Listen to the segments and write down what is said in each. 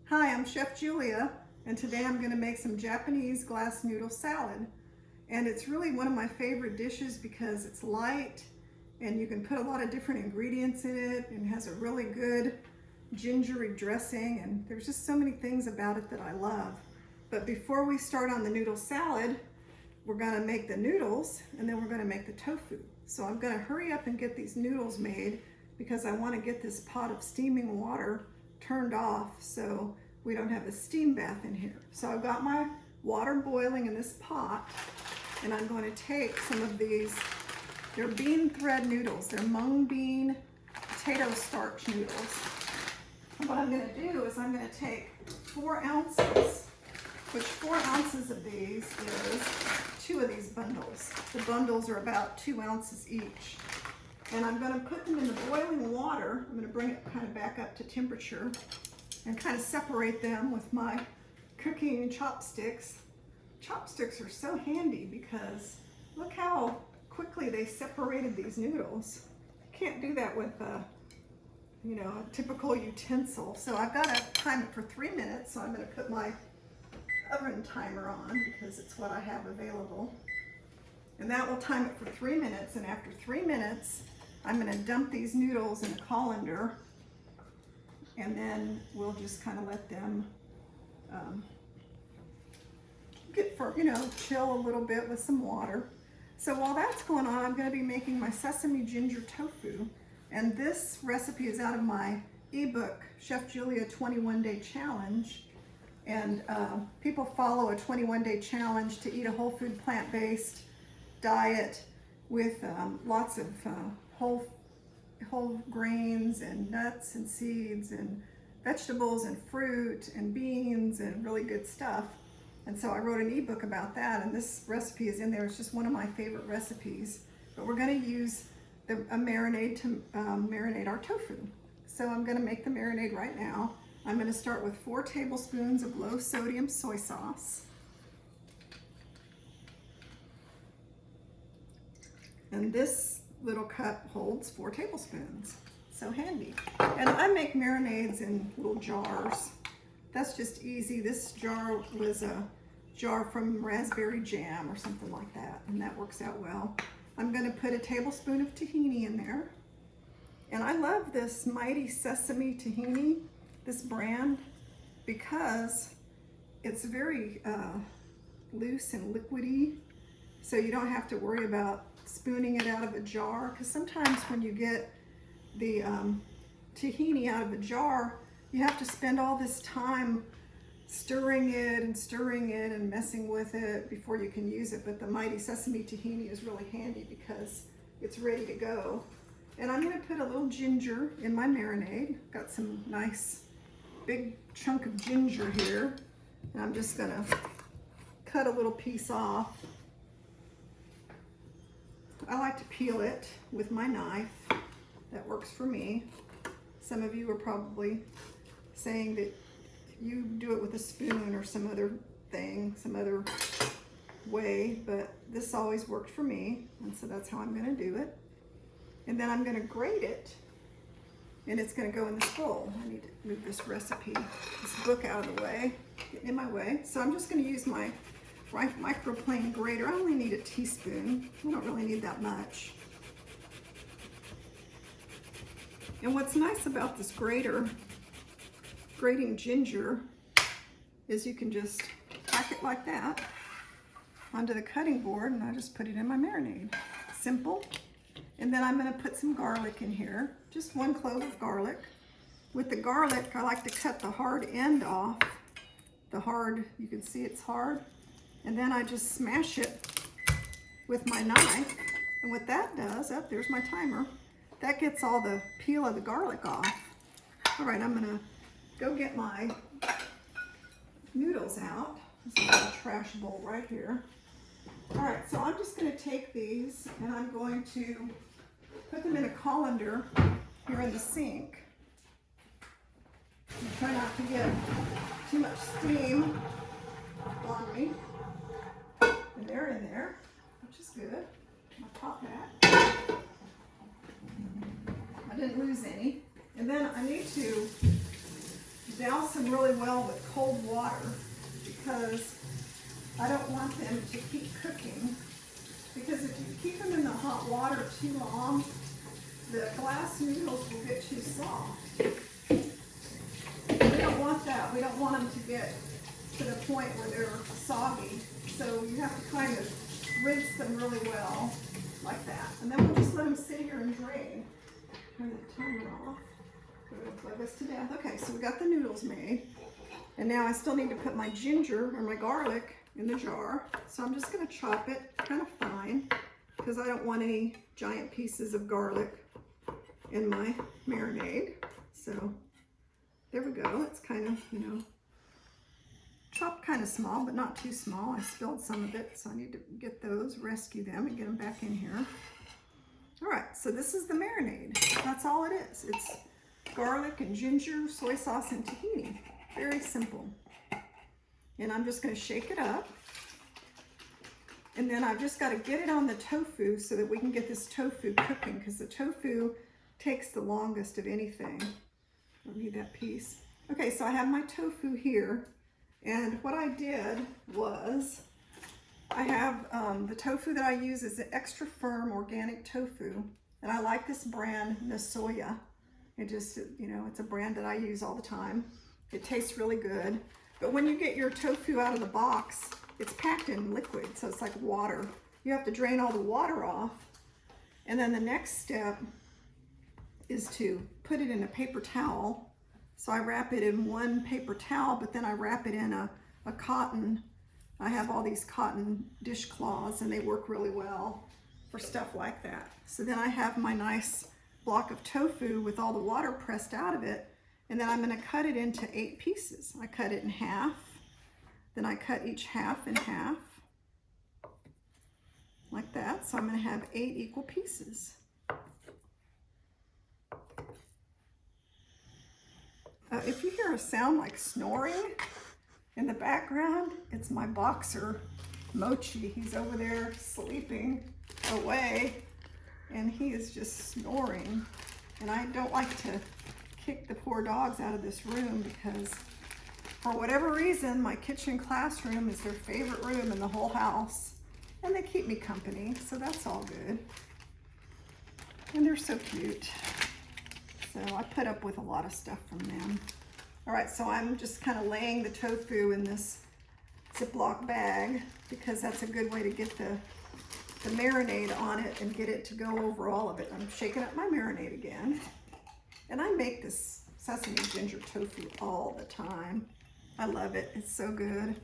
Hi, I'm Chef Julia, and today I'm going to make some Japanese glass noodle salad. And it's really one of my favorite dishes because it's light and you can put a lot of different ingredients in it and has a really good gingery dressing, and there's just so many things about it that I love. But before we start on the noodle salad, we're going to make the noodles and then we're going to make the tofu. So I'm going to hurry up and get these noodles made because I want to get this pot of steaming water turned off so we don't have a steam bath in here. So I've got my water boiling in this pot, and I'm going to take some of these. They're bean thread noodles. They're mung bean potato starch noodles. And what I'm going to do is I'm going to take 4 ounces, which 4 ounces of these is 2 of these bundles. The bundles are about 2 ounces each. And I'm going to put them in the boiling water. I'm going to bring it kind of back up to temperature and kind of separate them with my cooking chopsticks. Chopsticks are so handy because look how quickly they separated these noodles. You can't do that with a typical utensil. So I've got to time it for 3 minutes. So I'm going to put my oven timer on because it's what I have available. And that will time it for 3 minutes. And after 3 minutes, I'm going to dump these noodles in a colander, and then we'll just kind of let them chill a little bit with some water. So while that's going on, I'm going to be making my sesame ginger tofu. And this recipe is out of my ebook, Chef Julia 21-Day Challenge. And people follow a 21-day challenge to eat a whole food plant-based diet with lots of whole grains and nuts and seeds and vegetables and fruit and beans and really good stuff. And so I wrote an ebook about that, and this recipe is in there. It's just one of my favorite recipes. But we're going to use a marinade to marinate our tofu. So I'm going to make the marinade right now. I'm going to start with 4 tablespoons of low sodium soy sauce. And this little cup holds 4 tablespoons. So handy. And I make marinades in little jars. That's just easy. This jar was a jar from raspberry jam or something like that, and that works out well. I'm going to put a tablespoon of tahini in there. And I love this Mighty Sesame tahini, this brand, because it's very loose and liquidy, so you don't have to worry about spooning it out of a jar, because sometimes when you get the tahini out of a jar, you have to spend all this time stirring it and messing with it before you can use it. But the Mighty Sesame tahini is really handy because it's ready to go. And I'm going to put a little ginger in my marinade. Got some nice big chunk of ginger here, and I'm just going to cut a little piece off. I like to peel it with my knife. That works for me. Some of you are probably saying that you do it with a spoon or some other thing, some other way, but this always worked for me, and so that's how I'm going to do it. And then I'm going to grate it, and it's going to go in this bowl. I need to move this book out of the way, getting in my way. So I'm just going to use my microplane grater. I only need a teaspoon. I don't really need that much. And what's nice about this grater, grating ginger, is you can just pack it like that onto the cutting board, and I just put it in my marinade. Simple. And then I'm going to put some garlic in here, just 1 clove of garlic. With the garlic, I like to cut the hard end off. You can see it's hard. And then I just smash it with my knife. And what that does, there's my timer, that gets all the peel of the garlic off. All right, I'm gonna go get my noodles out. This is a trash bowl right here. All right, so I'm just gonna take these and I'm going to put them in a colander here in the sink. And try not to get too much steam on me. And they're in there, which is good. My pot back. I didn't lose any. And then I need to douse them really well with cold water because I don't want them to keep cooking. Because if you keep them in the hot water too long, the glass noodles will get too soft. We don't want that. We don't want them to get to the point where they're soggy. So you have to kind of rinse them really well, like that. And then we'll just let them sit here and drain. Turn the timer off. It'll bug us to death. Okay, so we got the noodles made. And now I still need to put my ginger or my garlic in the jar. So I'm just gonna chop it kind of fine because I don't want any giant pieces of garlic in my marinade. So there we go. It's kind of, you know, chopped kind of small, but not too small. I spilled some of it, so I need to get those, rescue them, and get them back in here. All right, so this is the marinade. That's all it is. It's garlic and ginger, soy sauce, and tahini. Very simple. And I'm just gonna shake it up. And then I've just gotta get it on the tofu so that we can get this tofu cooking, because the tofu takes the longest of anything. I need that piece. Okay, so I have my tofu here. And what I did was, I have the tofu that I use is the extra firm organic tofu. And I like this brand, Nasoya. It just, you know, it's a brand that I use all the time. It tastes really good. But when you get your tofu out of the box, it's packed in liquid, so it's like water. You have to drain all the water off. And then the next step is to put it in a paper towel. So I wrap it in one paper towel, but then I wrap it in a cotton. I have all these cotton dishcloths and they work really well for stuff like that. So then I have my nice block of tofu with all the water pressed out of it. And then I'm gonna cut it into 8 pieces. I cut it in half. Then I cut each half in half, like that. So I'm gonna have 8 equal pieces. If you hear a sound like snoring in the background, it's my boxer, Mochi. He's over there sleeping away, and he is just snoring. And I don't like to kick the poor dogs out of this room because for whatever reason, my kitchen classroom is their favorite room in the whole house. And they keep me company, so that's all good. And they're so cute. So I put up with a lot of stuff from them. All right, so I'm just kind of laying the tofu in this Ziploc bag because that's a good way to get the marinade on it and get it to go over all of it. I'm shaking up my marinade again. And I make this sesame ginger tofu all the time. I love it, it's so good.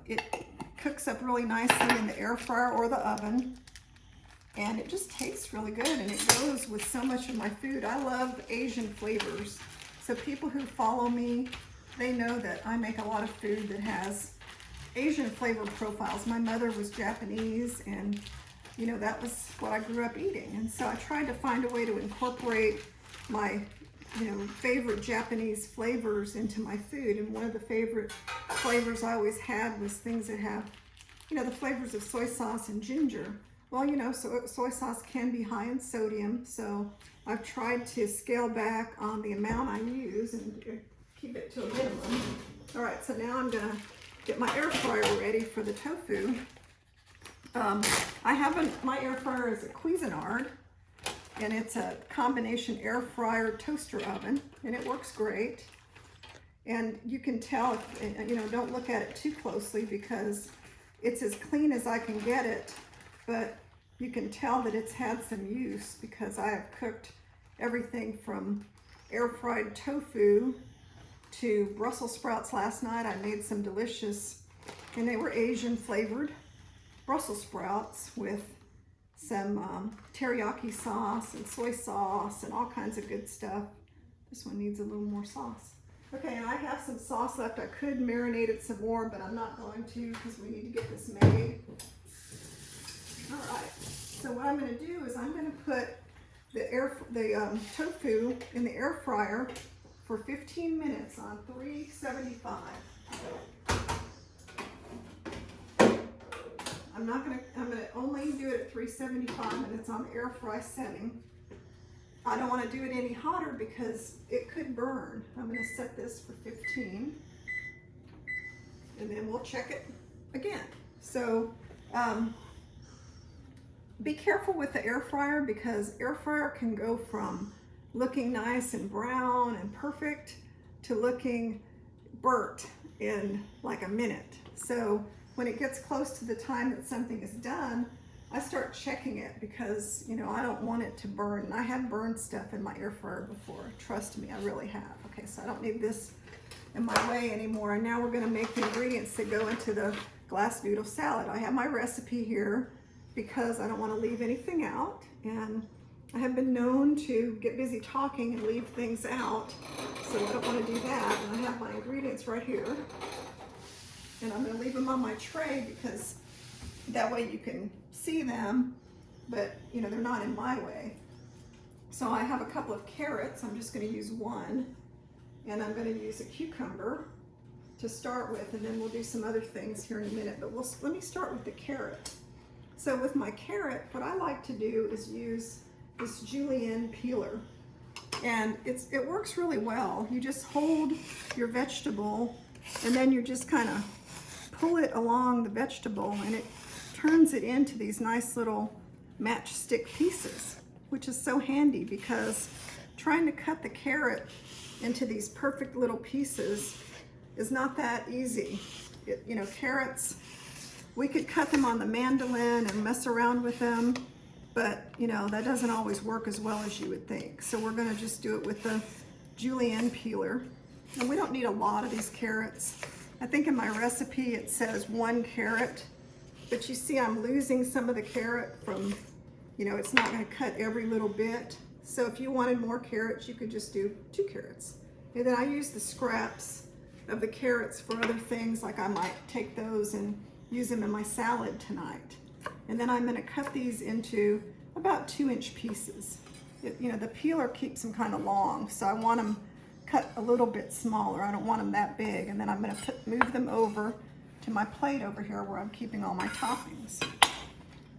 It cooks up really nicely in the air fryer or the oven. And it just tastes really good and it goes with so much of my food. I love Asian flavors. So people who follow me, they know that I make a lot of food that has Asian flavor profiles. My mother was Japanese and you know, that was what I grew up eating. And so I tried to find a way to incorporate my, you know, favorite Japanese flavors into my food. And one of the favorite flavors I always had was things that have, you know, the flavors of soy sauce and ginger. Well, you know, soy sauce can be high in sodium, so I've tried to scale back on the amount I use and keep it to a minimum. All right, so now I'm gonna get my air fryer ready for the tofu. My air fryer is a Cuisinart, and it's a combination air fryer toaster oven, and it works great. And you can tell, if, you know, don't look at it too closely because it's as clean as I can get it. But you can tell that it's had some use because I have cooked everything from air fried tofu to Brussels sprouts last night. I made some delicious, and they were Asian flavored Brussels sprouts with some teriyaki sauce and soy sauce and all kinds of good stuff. This one needs a little more sauce. Okay, and I have some sauce left. I could marinate it some more, but I'm not going to because we need to get this made. All right, so what I'm going to do is I'm going to put the tofu in the air fryer for 15 minutes on 375. I'm going to only do it at 375 and it's on the air fry setting. I don't want to do it any hotter because it could burn. I'm going to set this for 15 and then we'll check it again. So be careful with the air fryer because air fryer can go from looking nice and brown and perfect to looking burnt in like a minute. So when it gets close to the time that something is done, I start checking it because, you know, I don't want it to burn. And I have burned stuff in my air fryer before. Trust me, I really have. Okay, so I don't need this in my way anymore. And now we're going to make the ingredients that go into the glass noodle salad. I have my recipe here because I don't want to leave anything out. And I have been known to get busy talking and leave things out. So I don't want to do that. And I have my ingredients right here. And I'm going to leave them on my tray because that way you can see them, but you know, they're not in my way. So I have a couple of carrots. I'm just going to use one, and I'm going to use a cucumber to start with, and then we'll do some other things here in a minute, but let me start with the carrot. So with my carrot, what I like to do is use this julienne peeler, and it works really well. You just hold your vegetable and then you just kind of pull it along the vegetable, and it turns it into these nice little matchstick pieces, which is so handy because trying to cut the carrot into these perfect little pieces is not that easy. You know, carrots, we could cut them on the mandolin and mess around with them, but you know, that doesn't always work as well as you would think. So we're going to just do it with the julienne peeler. And we don't need a lot of these carrots. I think in my recipe it says 1 carrot. But you see I'm losing some of the carrot from, you know, it's not going to cut every little bit. So if you wanted more carrots, you could just do 2 carrots. And then I use the scraps of the carrots for other things, like I might take those and use them in my salad tonight. And then I'm going to cut these into about 2-inch pieces. You know, the peeler keeps them kind of long, so I want them cut a little bit smaller. I don't want them that big. And then I'm going to move them over to my plate over here where I'm keeping all my toppings.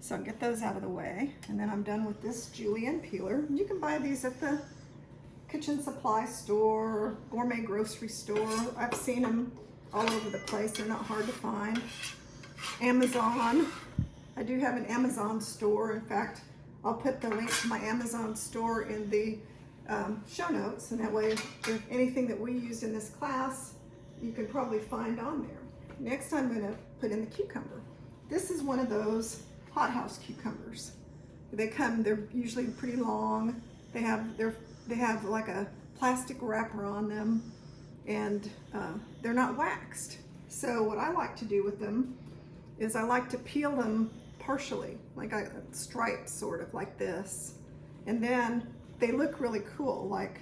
So I'll get those out of the way, and then I'm done with this julienne peeler. You can buy these at the kitchen supply store, gourmet grocery store. I've seen them all over the place. They're not hard to find. Amazon. I do have an Amazon store. In fact, I'll put the link to my Amazon store in the show notes, and that way if anything that we used in this class, you can probably find on there. Next, I'm going to put in the cucumber. This is one of those hothouse cucumbers. They're usually pretty long. They have like a plastic wrapper on them, and they're not waxed. So what I like to do with them is I like to peel them partially, like stripes, sort of like this, and then they look really cool, like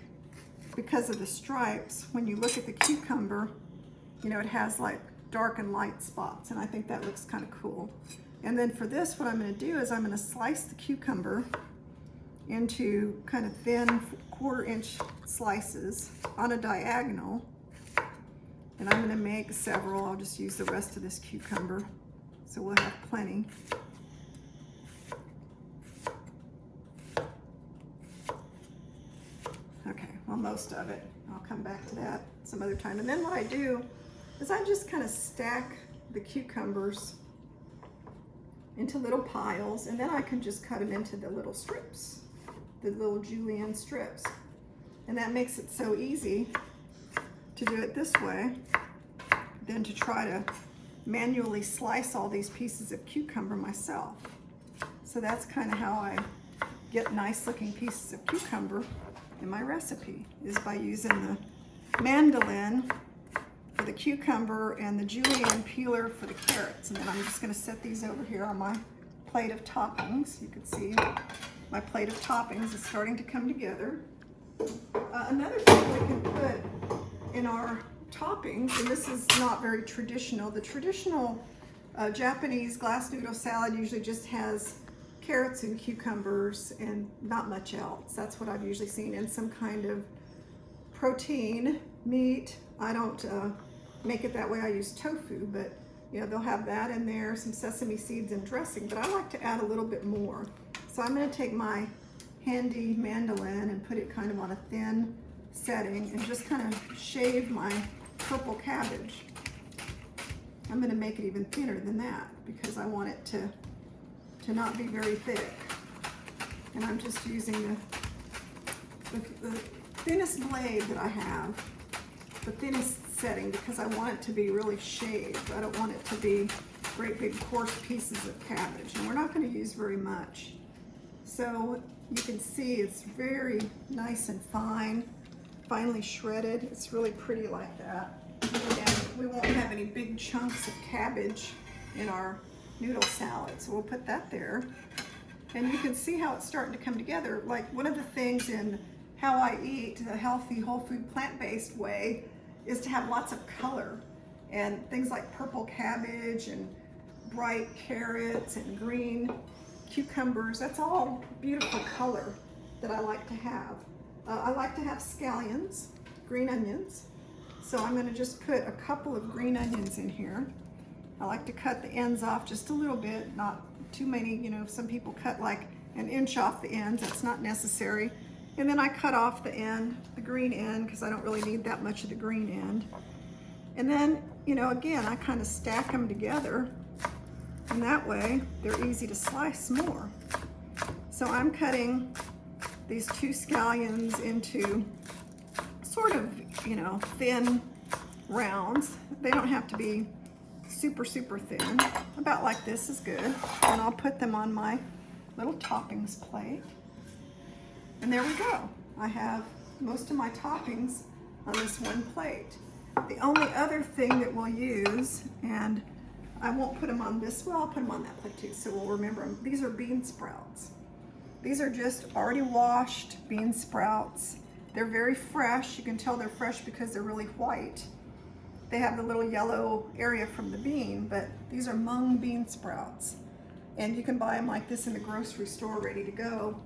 because of the stripes. When you look at the cucumber, you know, it has like dark and light spots, and I think that looks kind of cool. And then for this, what I'm going to do is I'm going to slice the cucumber into kind of thin 1/4-inch slices on a diagonal, and I'm going to make several. I'll just use the rest of this cucumber, so we'll have plenty. Okay, well, most of it. I'll come back to that some other time. And then what I do is I just kind of stack the cucumbers into little piles, and then I can just cut them into the little strips, the little julienne strips. And that makes it so easy to do it this way than to try to manually slice all these pieces of cucumber myself. So that's kind of how I get nice looking pieces of cucumber in my recipe, is by using the mandolin for the cucumber and the julienne peeler for the carrots. And then I'm just going to set these over here on my plate of toppings. You can see my plate of toppings is starting to come together. Another thing we can put in our toppings, and this is not very traditional. The traditional Japanese glass noodle salad usually just has carrots and cucumbers and not much else. That's what I've usually seen, and some kind of protein, meat. I don't make it that way. I use tofu, but you know, they'll have that in there, some sesame seeds and dressing, but I like to add a little bit more. So I'm going to take my handy mandolin and put it kind of on a thin setting and just kind of shave my purple cabbage. I'm going to make it even thinner than that because I want it to not be very thick. And I'm just using the thinnest blade that I have, the thinnest setting, because I want it to be really shaved. I don't want it to be great big coarse pieces of cabbage, and we're not going to use very much. So you can see it's very nice and finely shredded. It's really pretty like that. And we won't have any big chunks of cabbage in our noodle salad, so we'll put that there. And you can see how it's starting to come together. Like, one of the things in how I eat a healthy, whole food, plant-based way is to have lots of color, and things like purple cabbage and bright carrots and green cucumbers. That's all beautiful color that I like to have. I like to have scallions, green onions. So I'm going to just put a couple of green onions in here. I like to cut the ends off just a little bit, not too many. You know, some people cut like an inch off the ends. That's not necessary. And then I cut off the end, the green end, because I don't really need that much of the green end. And then, you know, again, I kind of stack them together, and that way they're easy to slice more. So I'm cutting these 2 scallions into sort of, you know, thin rounds. They don't have to be super thin. About like this is good. And I'll put them on my little toppings plate. And there we go. I have most of my toppings on this one plate. The only other thing that we'll use, and I won't put them on this, well, I'll put them on that plate too, so we'll remember them. These are bean sprouts. These are just already washed bean sprouts. They're very fresh. You can tell they're fresh because they're really white. They have the little yellow area from the bean, but these are mung bean sprouts. And you can buy them like this in the grocery store ready to go.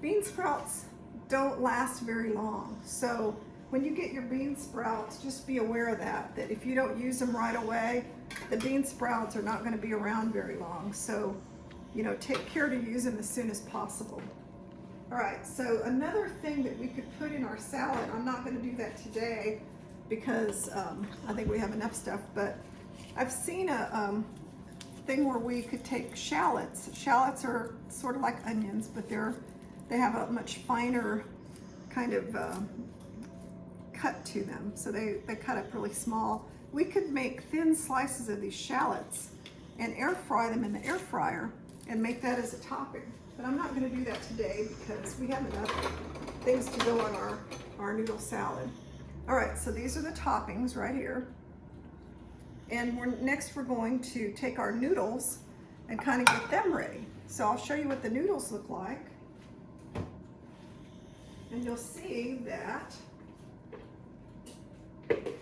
Bean sprouts don't last very long. So when you get your bean sprouts, just be aware of that if you don't use them right away, the bean sprouts are not going to be around very long. So, you know, take care to use them as soon as possible. All right, so another thing that we could put in our salad, I'm not going to do that today because I think we have enough stuff, but I've seen a thing where we could take shallots. Shallots are sort of like onions, but they have a much finer kind of cut to them. So they cut up really small. We could make thin slices of these shallots and air fry them in the air fryer and make that as a topping. But I'm not going to do that today because we have enough things to go on our noodle salad. All right, so these are the toppings right here. And next we're going to take our noodles and kind of get them ready. So I'll show you what the noodles look like. And you'll see that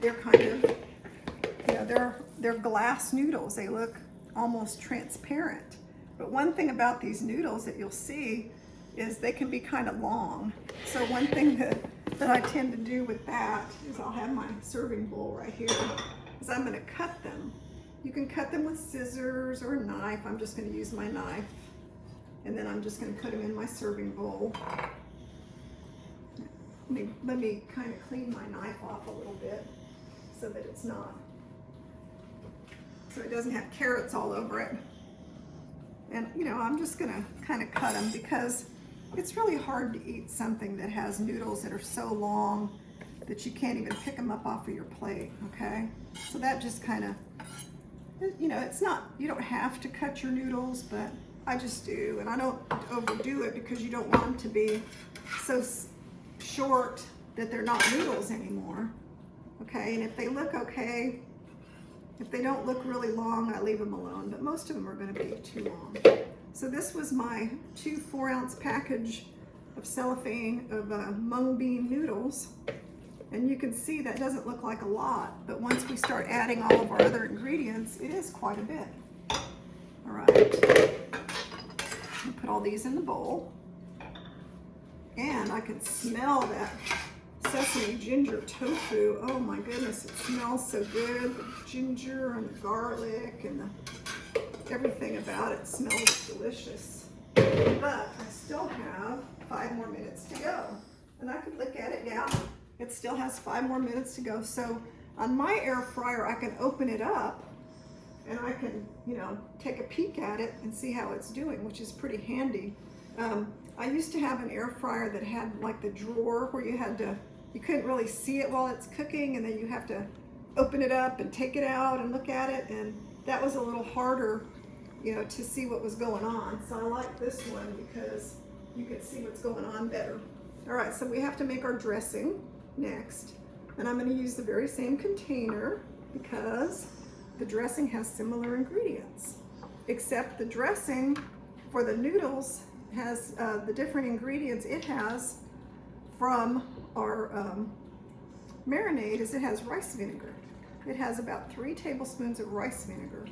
they're kind of, you know, they're glass noodles. They look almost transparent. But one thing about these noodles that you'll see is they can be kind of long. So one thing that I tend to do with that is I'll have my serving bowl right here. Is I'm going to cut them. You can cut them with scissors or a knife. I'm just going to use my knife. And then I'm just going to put them in my serving bowl. Let me kind of clean my knife off a little bit so that it's not, so it doesn't have carrots all over it. And, you know, I'm just going to kind of cut them because it's really hard to eat something that has noodles that are so long that you can't even pick them up off of your plate, okay? So that just kind of, you know, it's not, you don't have to cut your noodles, but I just do. And I don't overdo it because you don't want them to be so short that they're not noodles anymore, okay? And if they look okay, if they don't look really long, I leave them alone, but most of them are going to be too long. So this was my 2 4-ounce package of cellophane of mung bean noodles. And you can see that doesn't look like a lot, but once we start adding all of our other ingredients, it is quite a bit. All right, I'll put all these in the bowl. And I can smell that sesame ginger tofu. Oh my goodness, it smells so good. The ginger and the garlic and everything about it smells delicious. But I still have 5 more minutes to go. And I could look at it now. It still has 5 more minutes to go. So on my air fryer, I can open it up and I can, you know, take a peek at it and see how it's doing, which is pretty handy. I used to have an air fryer that had like the drawer where you couldn't really see it while it's cooking, and then you have to open it up and take it out and look at it, and that was a little harder, you know, to see what was going on. So I like this one because you can see what's going on better. All right, so we have to make our dressing next, and I'm going to use the very same container because the dressing has similar ingredients, except the dressing for the noodles has the different ingredients it has from our marinade is it has rice vinegar. It has about 3 tablespoons of rice vinegar.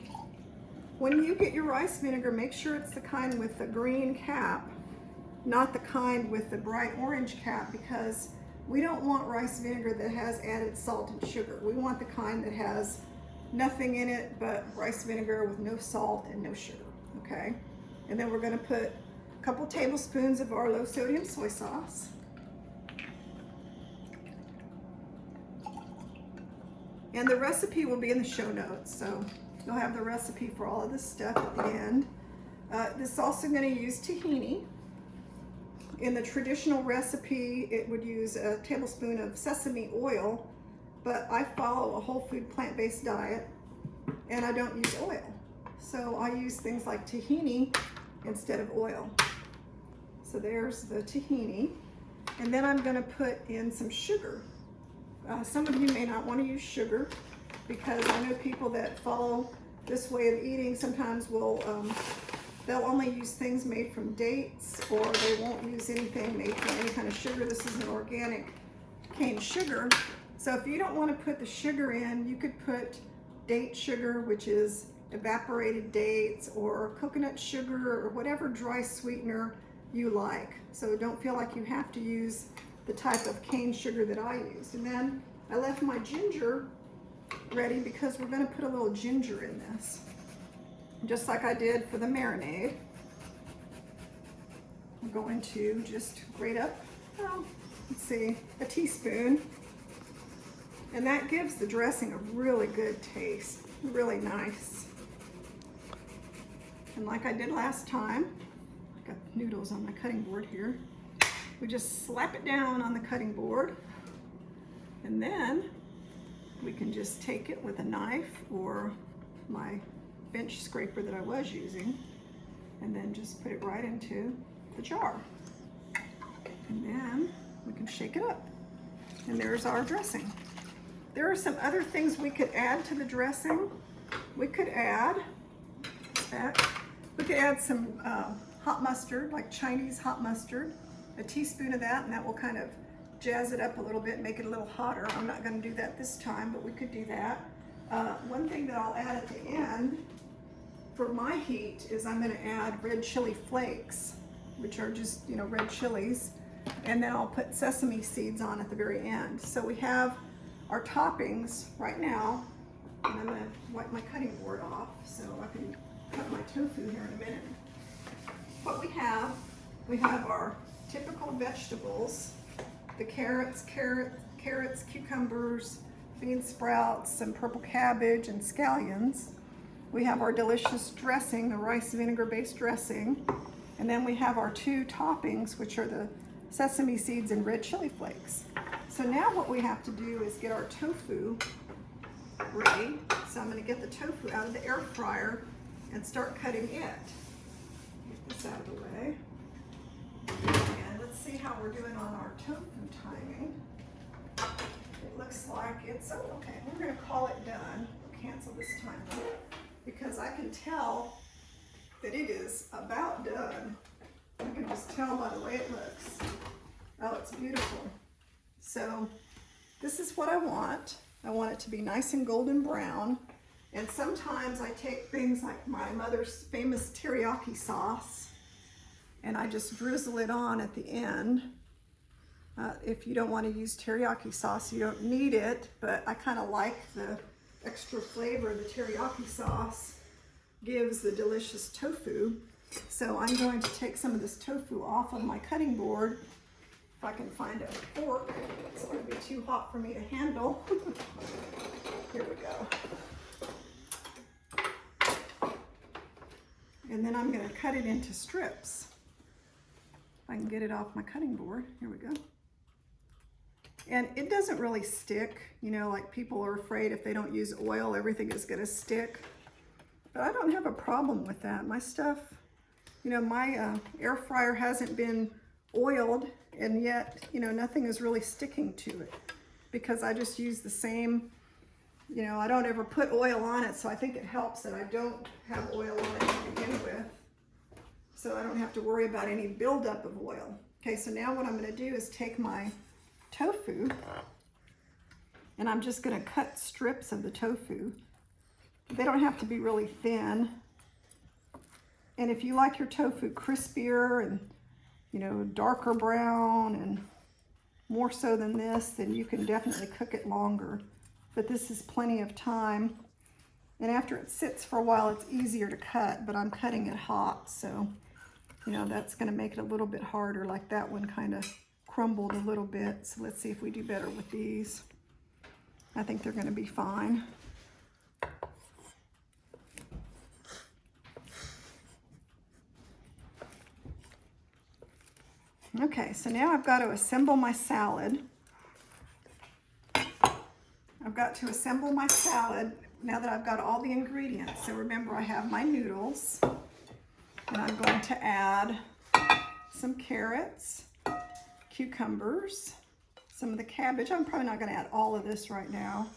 When you get your rice vinegar, make sure it's the kind with the green cap, not the kind with the bright orange cap, because we don't want rice vinegar that has added salt and sugar. We want the kind that has nothing in it but rice vinegar with no salt and no sugar, okay? And then we're gonna put a couple tablespoons of our low sodium soy sauce. And the recipe will be in the show notes, so you'll have the recipe for all of this stuff at the end. This is also gonna use tahini. In the traditional recipe, it would use a tablespoon of sesame oil, but I follow a whole food plant-based diet and I don't use oil. So I use things like tahini instead of oil. So there's the tahini. And then I'm gonna put in some sugar. Some of you may not want to use sugar because I know people that follow this way of eating sometimes will, they'll only use things made from dates, or they won't use anything made from any kind of sugar. This is an organic cane sugar. So if you don't want to put the sugar in, you could put date sugar, which is evaporated dates, or coconut sugar, or whatever dry sweetener you like. So don't feel like you have to use the type of cane sugar that I used. And then I left my ginger ready because we're going to put a little ginger in this, just like I did for the marinade. I'm going to just grate up, let's see, a teaspoon. And that gives the dressing a really good taste, really nice. And like I did last time, I got noodles on my cutting board here. We just slap it down on the cutting board, and then we can just take it with a knife or my bench scraper that I was using, and then just put it right into the jar. And then we can shake it up. And there's our dressing. There are some other things we could add to the dressing. We could add some hot mustard, like Chinese hot mustard. A teaspoon of that, and that will kind of jazz it up a little bit, make it a little hotter. I'm not going to do that this time, but we could do that. One thing that I'll add at the end for my heat is I'm going to add red chili flakes, which are just, you know, red chilies, and then I'll put sesame seeds on at the very end. So we have our toppings right now, and I'm going to wipe my cutting board off so I can cut my tofu here in a minute. What we have our typical vegetables, the carrots, cucumbers, bean sprouts, some purple cabbage, and scallions. We have our delicious dressing, the rice vinegar based dressing. And then we have our 2 toppings, which are the sesame seeds and red chili flakes. So now what we have to do is get our tofu ready. So I'm going to get the tofu out of the air fryer and start cutting it. Get this out of the way. And let's see how we're doing on our tofu timing. It looks like it's, oh, okay, we're going to call it done. We'll cancel this timer because I can tell that it is about done. You can just tell by the way it looks. Oh, it's beautiful. So this is what I want. I want it to be nice and golden brown. And sometimes I take things like my mother's famous teriyaki sauce and I just drizzle it on at the end. If you don't want to use teriyaki sauce, you don't need it, but I kind of like the extra flavor the teriyaki sauce gives the delicious tofu. So I'm going to take some of this tofu off of my cutting board. If I can find a fork, it's going to be too hot for me to handle. Here we go. And then I'm going to cut it into strips. If I can get it off my cutting board. Here we go. And it doesn't really stick, you know, like people are afraid if they don't use oil, everything is going to stick. But I don't have a problem with that. My stuff, you know, my air fryer hasn't been oiled, and yet, you know, nothing is really sticking to it because I just use the same, you know, I don't ever put oil on it, so I think it helps that I don't have oil on it to begin with, so I don't have to worry about any buildup of oil. Okay, so now what I'm going to do is take my tofu, and I'm just going to cut strips of the tofu. They don't have to be really thin, and if you like your tofu crispier and, you know, darker brown and more so than this, then you can definitely cook it longer. But this is plenty of time. And after it sits for a while, it's easier to cut, but I'm cutting it hot. So, you know, that's gonna make it a little bit harder. Like that one kind of crumbled a little bit. So let's see if we do better with these. I think they're gonna be fine. Okay, so now I've got to assemble my salad. I've got to assemble my salad now that I've got all the ingredients. So remember, I have my noodles, and I'm going to add some carrots, cucumbers, some of the cabbage. I'm probably not going to add all of this right now.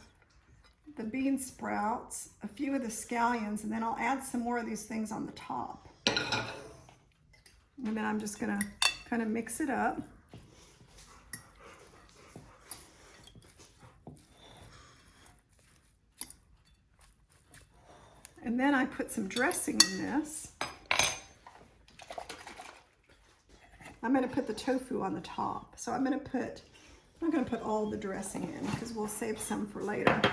The bean sprouts, a few of the scallions, and then I'll add some more of these things on the top. And then I'm just going to kind of mix it up. And then I put some dressing in this. I'm going to put the tofu on the top. So I'm not going to put all the dressing in because we'll save some for later. I'm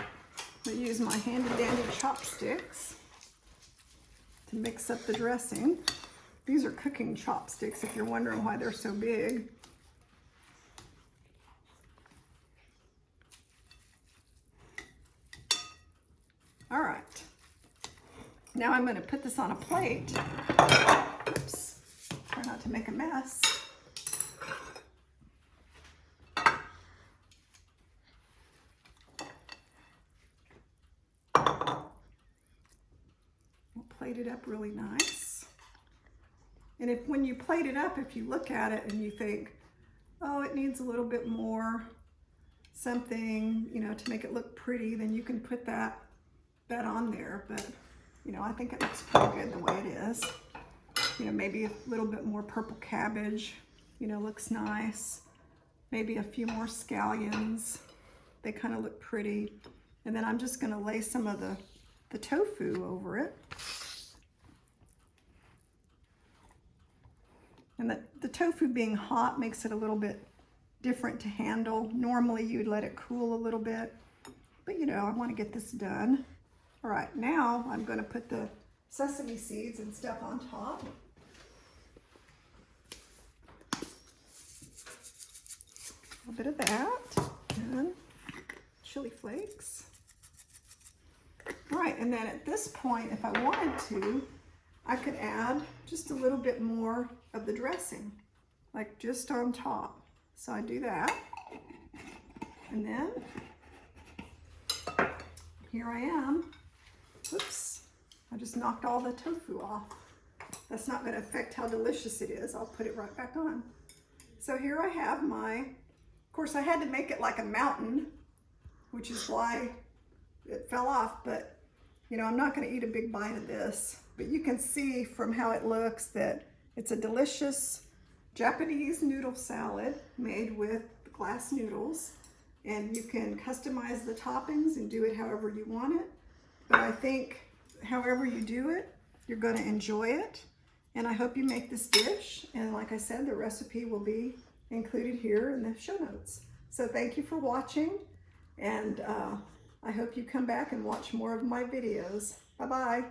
going to use my handy dandy chopsticks to mix up the dressing. These are cooking chopsticks, if you're wondering why they're so big. All right. Now I'm going to put this on a plate. Oops. Try not to make a mess. We'll plate it up really nice. And when you plate it up, if you look at it and you think, oh, it needs a little bit more something, you know, to make it look pretty, then you can put that on there. But, you know, I think it looks pretty good the way it is. You know, maybe a little bit more purple cabbage, you know, looks nice. Maybe a few more scallions. They kind of look pretty. And then I'm just going to lay some of the tofu over it. And the tofu being hot makes it a little bit different to handle. Normally you'd let it cool a little bit, but you know, I want to get this done. All right, now I'm going to put the sesame seeds and stuff on top. A bit of that, and chili flakes. All right, and then at this point, if I wanted to, I could add just a little bit more of the dressing, like just on top. So I do that. And then here I am. Oops, I just knocked all the tofu off. That's not going to affect how delicious it is. I'll put it right back on. So here I have of course I had to make it like a mountain, which is why it fell off, but you know, I'm not going to eat a big bite of this. But you can see from how it looks that it's a delicious Japanese noodle salad made with glass noodles. And you can customize the toppings and do it however you want it. But I think however you do it, you're going to enjoy it. And I hope you make this dish. And like I said, the recipe will be included here in the show notes. So thank you for watching. And I hope you come back and watch more of my videos. Bye-bye.